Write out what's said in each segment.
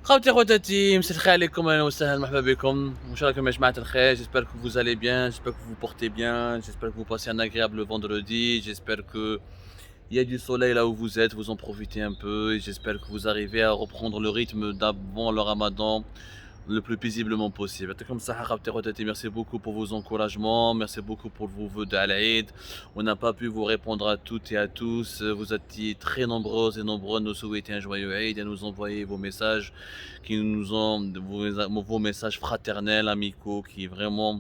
خوتي خواتاتي مساء الخير عليكم اهلا وسهلا مرحبا بكم واش راكم يا جماعه الخير j'espère que vous allez bien j'espère que vous vous portez bien j'espère que vous passez un agréable vendredi j'espère que il y a du soleil là où vous êtes vous en profitez un peu et j'espère que vous arrivez à reprendre le rythme d'avant le ramadan le plus paisiblement possible. Comme ça, merci beaucoup pour vos encouragements, merci beaucoup pour vos vœux d'Al-Aïd. On n'a pas pu vous répondre à toutes et à tous. Vous étiez très nombreuses et nombreux à nous souhaiter un joyeux Aïd et à nous envoyer vos messages vos messages fraternels, amicaux, qui vraiment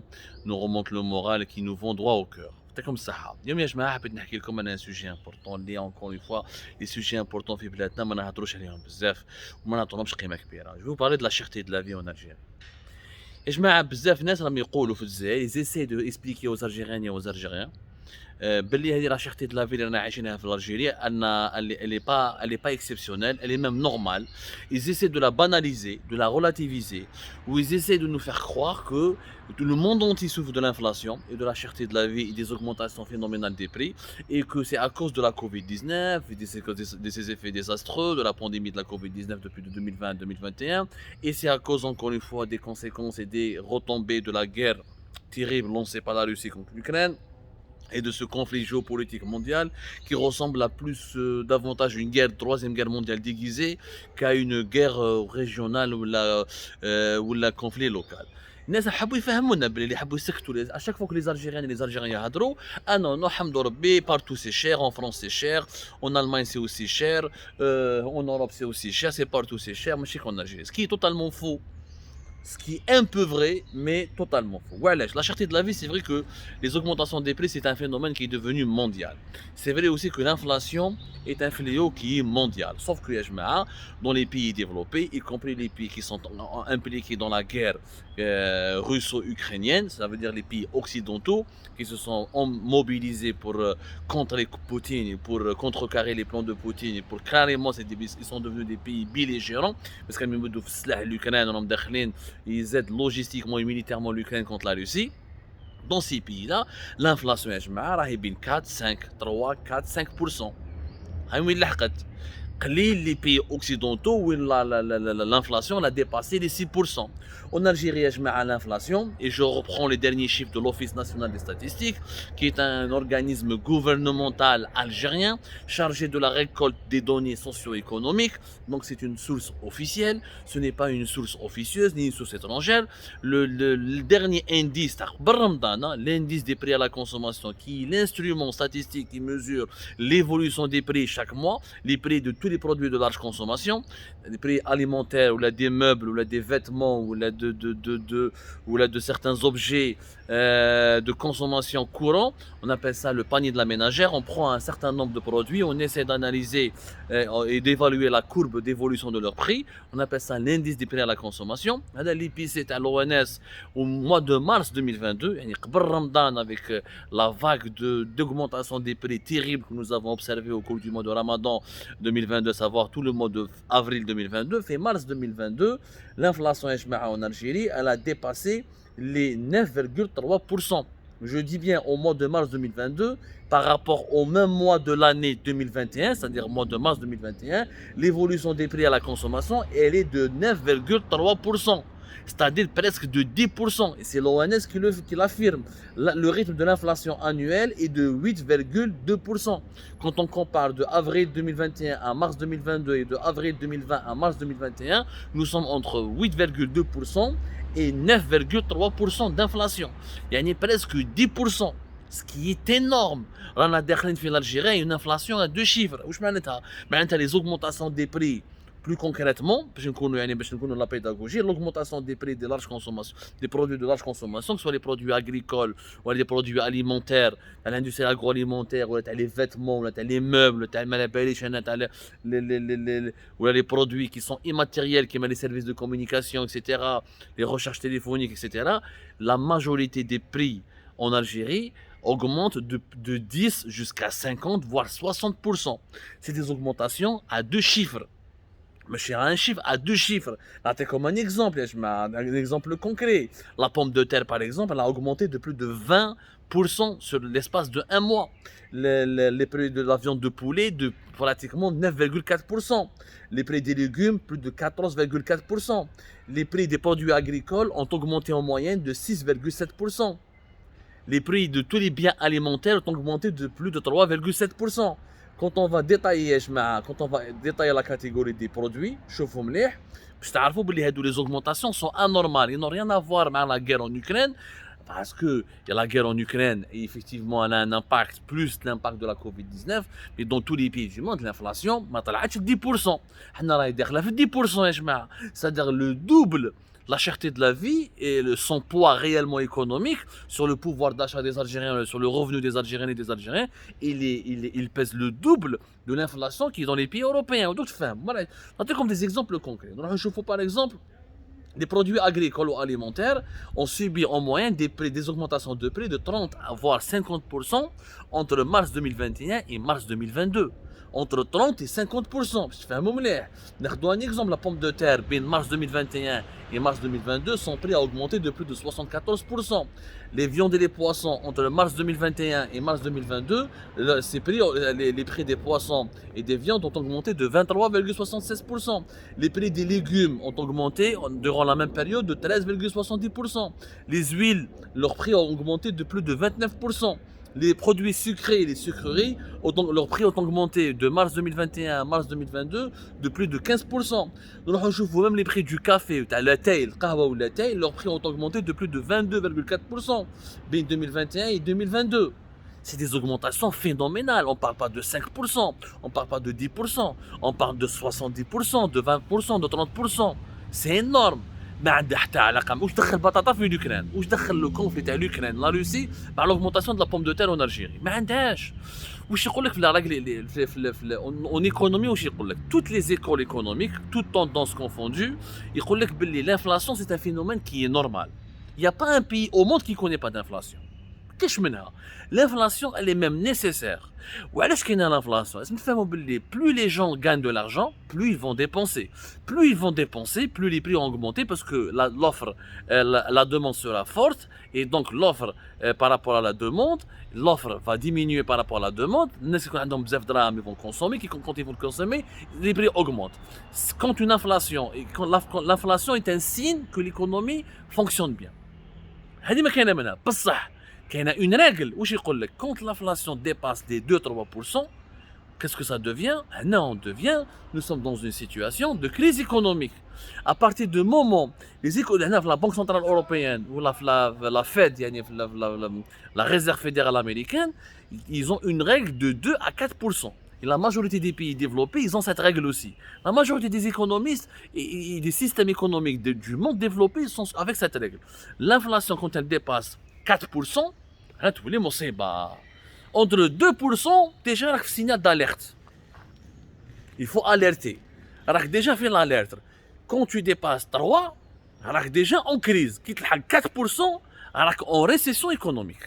nous remontent le moral et qui nous vont droit au cœur. يعطيكم الصحة. اليوم يا جماعة حبيت نحكي لكم على سوجي امبورطون اللي انكور اون فوا لي سوجي امبورطون في بلادنا ما نهضروش عليهم بزاف وما نعطولهمش قيمة كبيرة. جو بارلي دو لا شيرتي دو لا في اون الجيري. يا جماعة بزاف ناس راهم يقولوا في الجزائر زيساي دو اسبليكي اوز الجيريان اوز الجيريان باللي هذه لا شيرتي دو لا في اللي رانا عايشينها في الجيري ان elle est pas exceptionnelle, elle est même normale. Ils essaient de la banaliser, de la relativiser, ou ils essaient de nous faire croire que le monde entier souffre de l'inflation et de la cherté de la vie et des augmentations phénoménales des prix et que c'est à cause de la Covid-19 et de ses effets désastreux, de la pandémie de la Covid-19 depuis 2020-2021 et c'est à cause encore une fois des conséquences et des retombées de la guerre terrible lancée par la Russie contre l'Ukraine et de ce conflit géopolitique mondial qui ressemble à davantage une troisième guerre mondiale déguisée qu'à une guerre régionale ou la conflit local. الناس حبوا يفهمونا بلي اللي حبوا يسكتوا اشاك فوا لي زالجيريان لي زالجيريان يهضروا انا نو الحمد ربي بارتو سي شير اون فرانس سي شير اون المانيا سي اوسي شير اون اوروب سي اوسي شير سي بارتو سي شير ماشي كون الجيري سكي توتالمون فو ce qui est un peu vrai, mais totalement faux. Voilà, la cherté de la vie, c'est vrai que les augmentations des prix, c'est un phénomène qui est devenu mondial. C'est vrai aussi que l'inflation est un fléau qui est mondial. Sauf que dans les pays développés, y compris les pays qui sont impliqués dans la guerre russo-ukrainienne, ça veut dire les pays occidentaux, qui se sont mobilisés pour contrer Poutine, pour contrecarrer les plans de Poutine, pour carrément, ils sont devenus des pays belligérants, parce que l'Ukraine, ils aident logistiquement et militairement l'Ukraine contre la Russie. Dans ces pays-là, l'inflation est 4, 5, 3, 4, 5%. Les pays occidentaux où l'inflation a dépassé les 6%. En Algérie, l'inflation, et je reprends les derniers chiffres de l'Office national des statistiques, qui est un organisme gouvernemental algérien chargé de la récolte des données socio-économiques. Donc c'est une source officielle, ce n'est pas une source officieuse ni une source étrangère. Le dernier indice, l'indice des prix à la consommation, qui est l'instrument statistique qui mesure l'évolution des prix chaque mois, les prix de tous les produits de large consommation, des prix alimentaires, ou là des meubles, ou là des vêtements, ou là de certains objets de consommation courant. On appelle ça le panier de la ménagère. On prend un certain nombre de produits, on essaie d'analyser et d'évaluer la courbe d'évolution de leur prix. On appelle ça l'indice des prix à la consommation. L'IPC à l'ONS au mois de mars 2022, avec la vague d'augmentation des prix terrible que nous avons observé au cours du mois de Ramadan 2022, à savoir tout le mois d'avril 2022, fait mars 2022, l'inflation en Algérie, elle a dépassé les 9,3%. Je dis bien au mois de mars 2022, par rapport au même mois de l'année 2021, c'est-à-dire au mois de mars 2021, l'évolution des prix à la consommation, elle est de 9,3%. C'est-à-dire presque de 10%. Et c'est l'ONS qui l'affirme. Le rythme de l'inflation annuelle est de 8,2%. Quand on compare de avril 2021 à mars 2022 et de avril 2020 à mars 2021, nous sommes entre 8,2% et 9,3% d'inflation. Il y a presque 10%. Ce qui est énorme. On a l'Algérie une inflation à 2 chiffres. Les augmentations des prix. Plus concrètement, la pédagogie, l'augmentation des prix des produits de large consommation, que ce soit les produits agricoles ou les produits alimentaires, l'industrie agroalimentaire, ou les vêtements, ou les meubles, ou les produits qui sont immatériels, qui mettent les services de communication, etc., les recherches téléphoniques, etc., la majorité des prix en Algérie augmente de 10 jusqu'à 50, voire 60%. C'est des augmentations à 2 chiffres. ماشي à un chiffre, à deux chiffres. Là, t'es comme un exemple, un exemple concret. La pomme de terre, par exemple, elle a augmenté de plus de 20% sur l'espace de un mois. Les prix de la viande de poulet, de pratiquement 9,4%. Les prix des légumes, plus de 14,4%. Les prix des produits agricoles ont augmenté en moyenne de 6,7%. Les prix de tous les biens alimentaires ont augmenté de plus de 3,7%. Quand on va détailler la catégorie des produits, شوفوا مليح باش تعرفوا باللي هادو les augmentations sont anormales, ils n'ont rien à voir avec la guerre en Ukraine parce que la guerre en Ukraine et effectivement elle a un impact plus l'impact de la Covid-19 mais dans tous les pays du monde l'inflation ما طلعتش 10%. حنا راهي داخله في 10% يا جماعه, c'est-à-dire le double la cherté de la vie et son poids réellement économique sur le pouvoir d'achat des Algériens, sur le revenu des Algériennes et des Algériens, il pèse le double de l'inflation qui est dans les pays européens. D'autres femmes. Voilà. Comme des exemples concrets. Donc, je vous par exemple, les produits agricoles ou alimentaires ont subi en moyenne des augmentations de prix de 30 voire 50% entre mars 2021 et mars 2022. Entre 30 et 50%. Je fais un un exemple, la pomme de terre, entre mars 2021 et mars 2022, son prix a augmenté de plus de 74%. Les viandes et les poissons, entre mars 2021 et mars 2022, les prix des poissons et des viandes ont augmenté de 23,76%. Les prix des légumes ont augmenté durant la même période de 13,70%. Les huiles, leurs prix ont augmenté de plus de 29%. Les produits sucrés et les sucreries, leurs prix ont augmenté de mars 2021 à mars 2022 de plus de 15%. Donc, même les prix du café, la taille, le kahwa ou la taille, leurs prix ont augmenté de plus de 22,4% entre 2021 et 2022. C'est des augmentations phénoménales. On ne parle pas de 5%, on ne parle pas de 10%, on parle de 70%, de 20%, de 30%. C'est énorme. ما عندها حتى علاقه. واش دخل البطاطا في اوكران؟ واش دخل لو كونفلي تاع اوكران لا روسي مع لوغمونطاسيون دو لا بوم دو تير اون الجيري؟ ما عندهاش. واش يقول لك في اون ايكونومي؟ واش يقول لك؟ توت لي زيكول ايكونوميك توت توندونس كونفوندو يقول لك باللي l'inflation c'est un phénomène qui est normal. Il y a pas un pays au monde qui connaît pas d'inflation. كاش منها. L'inflation elle est même nécessaire. وعلاش كاينه l'inflation؟ لازم نفهموا باللي plus les gens gagnent de l'argent, plus ils vont dépenser. Plus ils vont dépenser, plus les prix vont augmenter parce que l'offre, la demande sera forte et donc l'offre par rapport à la demande, l'offre va diminuer par rapport à la demande. الناس يكون عندهم بزاف دراهم ils vont consommer, quand ils vont consommer, les prix augmentent. Quand l'inflation est un signe que l'économie fonctionne bien. هذه ما كاينه منها بصح. Il y a une règle où je dis que quand l'inflation dépasse les 2-3%, qu'est-ce que ça devient? Non, nous sommes dans une situation de crise économique. À partir du moment où la Banque Centrale Européenne ou la Fed, la Réserve Fédérale Américaine, ils ont une règle de 2 à 4%. Et la majorité des pays développés, ils ont cette règle aussi. La majorité des économistes et des systèmes économiques du monde développé sont avec cette règle. L'inflation, quand elle dépasse 4%, entre 2%, déjà, il y a un signal d'alerte. Il faut alerter. Il y a déjà fait l'alerte. Quand tu dépasses 3, il y a déjà en crise. Qui est 4%, il y a en récession économique.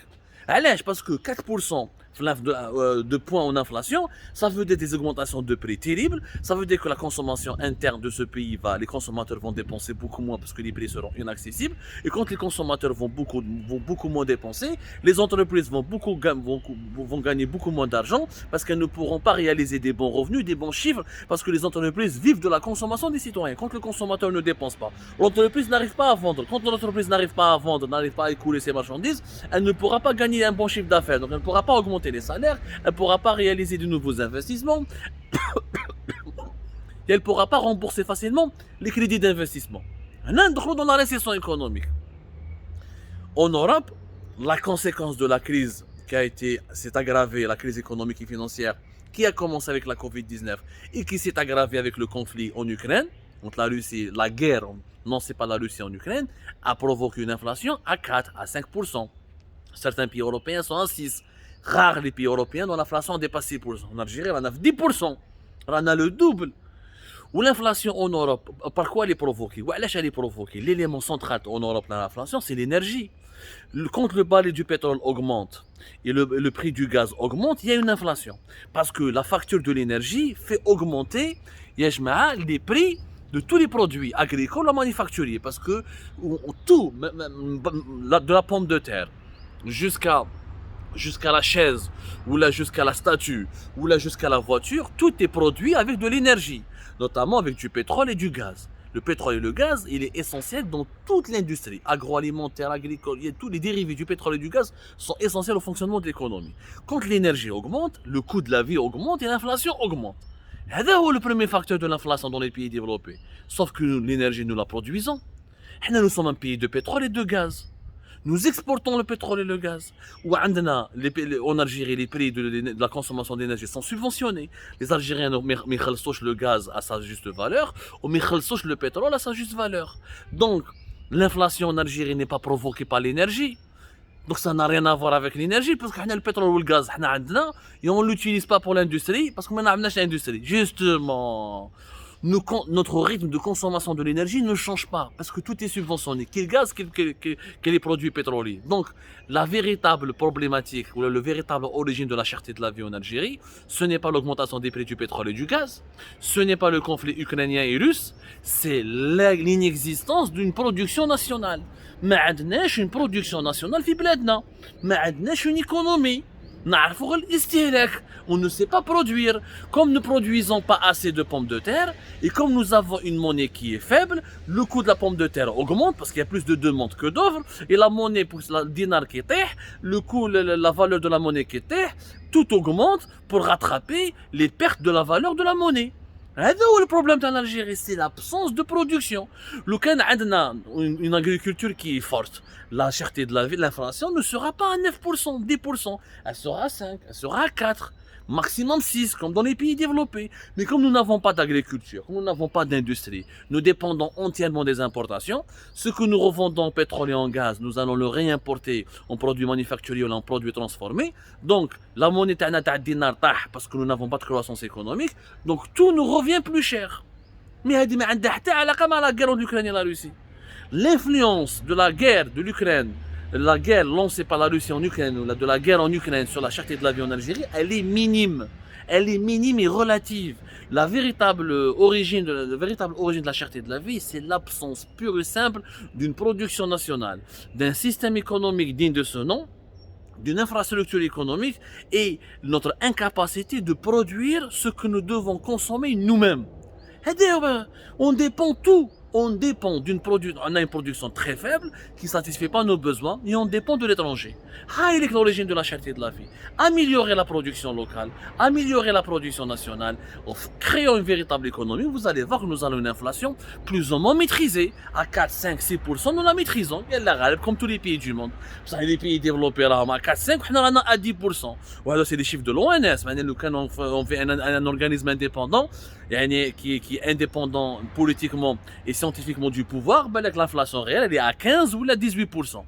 Parce que 4% de points en inflation, ça veut dire des augmentations de prix terribles, ça veut dire que la consommation interne de ce pays les consommateurs vont dépenser beaucoup moins parce que les prix seront inaccessibles, et quand les consommateurs vont beaucoup moins dépenser, les entreprises vont gagner beaucoup moins d'argent parce qu'elles ne pourront pas réaliser des bons revenus, des bons chiffres, parce que les entreprises vivent de la consommation des citoyens. Quand le consommateur ne dépense pas, l'entreprise n'arrive pas à vendre. Quand l'entreprise n'arrive pas à vendre, n'arrive pas à écouler ses marchandises, elle ne pourra pas gagner un bon chiffre d'affaires, donc elle ne pourra pas augmenter les salaires, elle ne pourra pas réaliser de nouveaux investissements et elle ne pourra pas rembourser facilement les crédits d'investissement. On entre dans la récession économique. En Europe, la conséquence de la crise s'est aggravée, la crise économique et financière qui a commencé avec la Covid-19 et qui s'est aggravée avec le conflit en Ukraine, entre la Russie, la guerre, non c'est pas la Russie en Ukraine, a provoqué une inflation à 4 à 5%. Certains pays européens sont à 6%. Rares les pays européens dont l'inflation dépasse 6%. En Algérie, on a 10%. On a le double. Ou l'inflation en Europe, par quoi elle est provoquée? Elle est provoquée. L'élément central en Europe dans l'inflation, c'est l'énergie. Quand le baril du pétrole augmente et le prix du gaz augmente, il y a une inflation. Parce que la facture de l'énergie fait augmenter يا جماعه les prix de tous les produits agricoles et manufacturiers parce que tout de la pomme de terre jusqu'à la chaise ou là jusqu'à la statue ou là jusqu'à la voiture, tout est produit avec de l'énergie, notamment avec du pétrole et du gaz. Le pétrole et le gaz, il est essentiel dans toute l'industrie agroalimentaire, agricole. Tous les dérivés du pétrole et du gaz sont essentiels au fonctionnement de l'économie. Quand l'énergie augmente, le coût de la vie augmente et l'inflation augmente. C'est le premier facteur de l'inflation dans les pays développés. Sauf que l'énergie, nous la produisons. Nous sommes un pays de pétrole et de gaz. Nous exportons le pétrole et le gaz. En Algérie, les prix de la consommation d'énergie sont subventionnés. Les Algériens ne le gaz à sa juste valeur, ou le pétrole à sa juste valeur. Donc, l'inflation en Algérie n'est pas provoquée par l'énergie. Donc ça n'a rien à voir avec l'énergie, parce qu'on a le pétrole ou le gaz, et on ne l'utilise pas pour l'industrie, parce qu'on n'a pas l'industrie. Justement, notre rythme de consommation de l'énergie ne change pas, parce que tout est subventionné, qu'il gaz, qu'il les produits pétroliers. Donc, la véritable problématique, ou la véritable origine de la cherté de la vie en Algérie, ce n'est pas l'augmentation des prix du pétrole et du gaz, ce n'est pas le conflit ukrainien et russe, c'est l'inexistence d'une production nationale. ما عندناش une production nationale في بلادنا، ما عندناش une économie. نعرفوا الاستهلاك. On ne sait pas produire. Comme nous ne produisons pas assez de pommes de terre, et comme nous avons une monnaie qui est faible, le coût de la pomme de terre augmente parce qu'il y a plus de demandes que d'offres, et la monnaie, pour le dinar qui est, le coût, la valeur de la monnaie qui est, tout augmente pour rattraper les pertes de la valeur de la monnaie. Le problème en Algérie, c'est l'absence de production. Le cas une agriculture qui est forte, la cherté de la vie, l'inflation ne sera pas à 9%, 10%, elle sera à 5%, elle sera à 4%, maximum 6%, comme dans les pays développés. Mais comme nous n'avons pas d'agriculture, comme nous n'avons pas d'industrie, nous dépendons entièrement des importations. Ce que nous revendons en pétrole et en gaz, nous allons le réimporter en produits manufacturiers ou en produits transformés. Donc, la monnaie est dinar parce que nous n'avons pas de croissance économique. Donc, tout nous revient plus cher. Mais il y a la guerre en Ukraine et la Russie. L'influence de la guerre de l'Ukraine, la guerre lancée par la Russie en Ukraine, ou de la guerre en Ukraine sur la cherté de la vie en Algérie, elle est minime. Elle est minime et relative. La véritable origine de la cherté de la vie, c'est l'absence pure et simple d'une production nationale, d'un système économique digne de ce nom, d'une infrastructure économique et notre incapacité de produire ce que nous devons consommer nous-mêmes. On dépend tout. On dépend on a une production très faible qui ne satisfait pas nos besoins et on dépend de l'étranger. C'est l'origine de la cherté de la vie. Améliorer la production locale, améliorer la production nationale, en créant une véritable économie, vous allez voir que nous avons une inflation plus ou moins maîtrisée. À 4, 5, 6%, nous la maîtrisons. Comme tous les pays du monde. Vous savez, les pays développés, là, à 4, 5, on a à 10%. Voilà, c'est les chiffres de l'ONS. On fait un organisme indépendant, qui est indépendant politiquement et scientifiquement du pouvoir, l'inflation réelle elle est à 15 ou à 18%.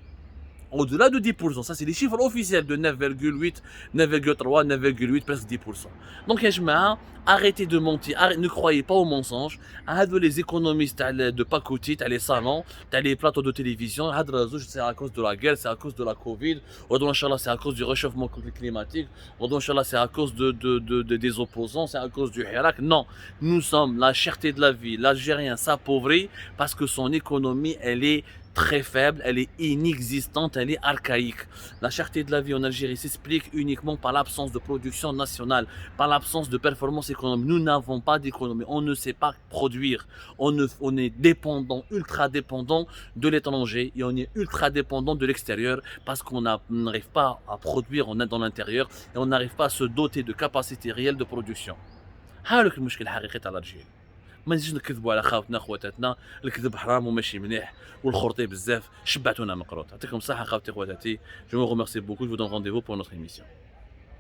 Au-delà de 10%, ça c'est les chiffres officiels de 9,8, 9,3, 9,8, presque 10%. Donc, arrêtez de mentir, ne croyez pas aux mensonges. Les économistes de pacotille, les salons, les plateaux de télévision, c'est à cause de la guerre, c'est à cause de la Covid, c'est à cause du réchauffement climatique, c'est à cause des opposants, c'est à cause du Hirak. Non, nous sommes la cherté de la vie. L'Algérien s'appauvrit parce que son économie, elle est très faible, elle est inexistante, elle est archaïque. La cherté de la vie en Algérie s'explique uniquement par l'absence de production nationale, par l'absence de performance économique. Nous n'avons pas d'économie, on ne sait pas produire. On est dépendant, ultra dépendant de l'étranger et on est ultra dépendant de l'extérieur parce qu'on n'arrive pas à produire dans l'intérieur et on n'arrive pas à se doter de capacités réelles de production. هذاك المشكل الحقيقي تاع الجيل. ما نجيش نكذبوا على خاوتنا خواتاتنا، الكذب حرام وماشي مليح والخرطي بزاف، شبعتونا مقروط. يعطيكم الصحة خاوتي خواتاتي. Je vous remercie beaucoup, je vous donne rendez-vous pour notre émission.